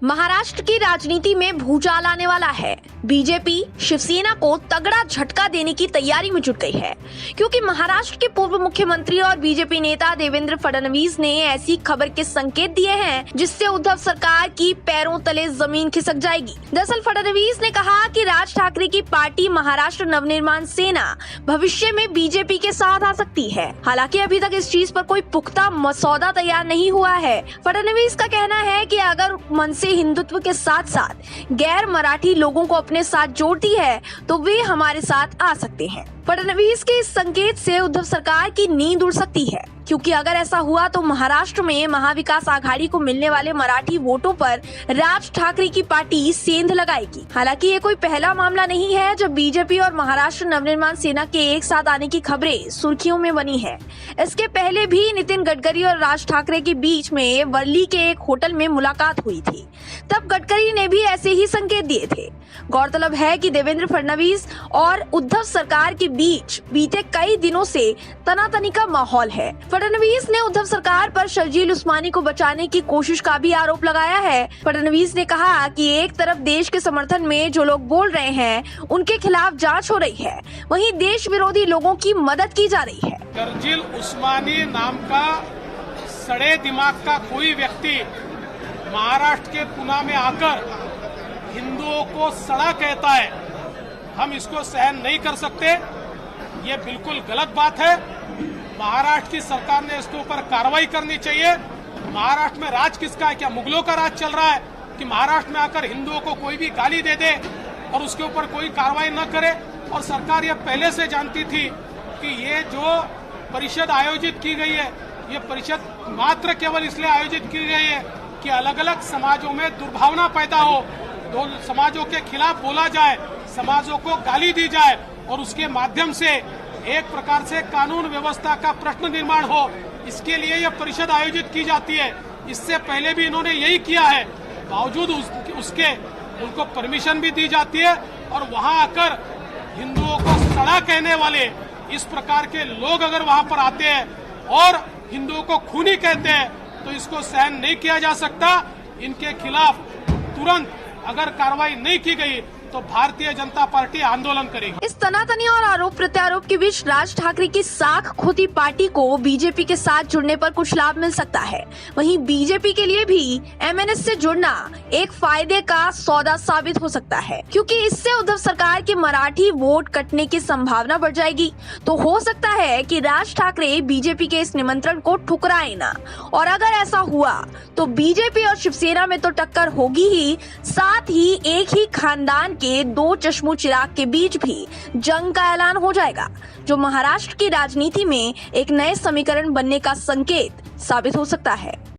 महाराष्ट्र की राजनीति में भूचाल आने वाला है। बीजेपी शिवसेना को तगड़ा झटका देने की तैयारी में जुट गई है, क्योंकि महाराष्ट्र के पूर्व मुख्यमंत्री और बीजेपी नेता देवेंद्र फडणवीस ने ऐसी खबर के संकेत दिए हैं जिससे उद्धव सरकार की पैरों तले जमीन खिसक जाएगी। दरअसल फडणवीस ने कहा कि राज ठाकरे की पार्टी महाराष्ट्र नवनिर्माण सेना भविष्य में बीजेपी के साथ आ सकती है। हालांकि अभी तक इस चीज पर कोई पुख्ता मसौदा तैयार नहीं हुआ है। फडणवीस का कहना है कि अगर मनसे हिंदुत्व के साथ साथ गैर मराठी लोगों को अपने साथ जोड़ती है तो वे हमारे साथ आ सकते हैं। फडणवीस के इस संकेत से उद्धव सरकार की नींद उड़ सकती है, क्योंकि अगर ऐसा हुआ तो महाराष्ट्र में महाविकास आघाड़ी को मिलने वाले मराठी वोटों पर राज ठाकरे की पार्टी सेंध लगाएगी। हालांकि ये कोई पहला मामला नहीं है जब बीजेपी और महाराष्ट्र नवनिर्माण सेना के एक साथ आने की खबरें सुर्खियों में बनी है। इसके पहले भी नितिन गडकरी और राज ठाकरे के बीच में वर्ली के एक होटल में मुलाकात हुई थी। तब गडकरी ने भी ऐसे ही संकेत दिए थे। गौरतलब है कि देवेंद्र फडणवीस और उद्धव सरकार के बीच बीते कई दिनों से तनातनी का माहौल है। फडणवीस ने उद्धव सरकार पर शर्जील उस्मानी को बचाने की कोशिश का भी आरोप लगाया है। फडणवीस ने कहा कि एक तरफ देश के समर्थन में जो लोग बोल रहे हैं उनके खिलाफ जांच हो रही है, वहीं देश विरोधी लोगों की मदद की जा रही है। शर्जील उस्मानी नाम का सड़े दिमाग का कोई व्यक्ति महाराष्ट्र के पुणे में आकर हिंदुओं को सड़ा कहता है, हम इसको सहन नहीं कर सकते। ये बिल्कुल गलत बात है। महाराष्ट्र की सरकार ने इसके ऊपर कार्रवाई करनी चाहिए। महाराष्ट्र में राज किसका है? क्या मुगलों का राज चल रहा है कि महाराष्ट्र में आकर हिंदुओं को कोई भी गाली दे दे और उसके ऊपर कोई कार्रवाई न करे? और सरकार ये पहले से जानती थी कि ये जो परिषद आयोजित की गई है, ये परिषद मात्र केवल इसलिए आयोजित की गई है कि अलग अलग समाजों में दुर्भावना पैदा हो, दो समाजों के खिलाफ बोला जाए, समाजों को गाली दी जाए और उसके माध्यम से एक प्रकार से कानून व्यवस्था का प्रश्न निर्माण हो। इसके लिए यह परिषद आयोजित की जाती है। इससे पहले भी इन्होंने यही किया है। बावजूद उसके उनको परमिशन भी दी जाती है और वहां आकर हिंदुओं को सड़ा कहने वाले इस प्रकार के लोग अगर वहां पर आते हैं और हिंदुओं को खूनी कहते हैं तो इसको सहन नहीं किया जा सकता। इनके खिलाफ तुरंत अगर कार्रवाई नहीं की गई तो भारतीय जनता पार्टी आंदोलन करेगी। इस तनातनी और आरोप प्रत्यारोप के बीच राज ठाकरे की साख खोती पार्टी को बीजेपी के साथ जुड़ने पर कुछ लाभ मिल सकता है। वहीं बीजेपी के लिए भी एमएनएस से जुड़ना एक फायदे का सौदा साबित हो सकता है, क्योंकि इससे उद्धव सरकार के मराठी वोट कटने की संभावना बढ़ जाएगी। तो हो सकता है कि राज ठाकरे बीजेपी के इस निमंत्रण को ठुकराए ना, और अगर ऐसा हुआ तो बीजेपी और शिवसेना में तो टक्कर होगी ही, साथ ही एक ही खानदान के दो चश्मो चिराग के बीच भी जंग का ऐलान हो जाएगा, जो महाराष्ट्र की राजनीति में एक नए समीकरण बनने का संकेत साबित हो सकता है।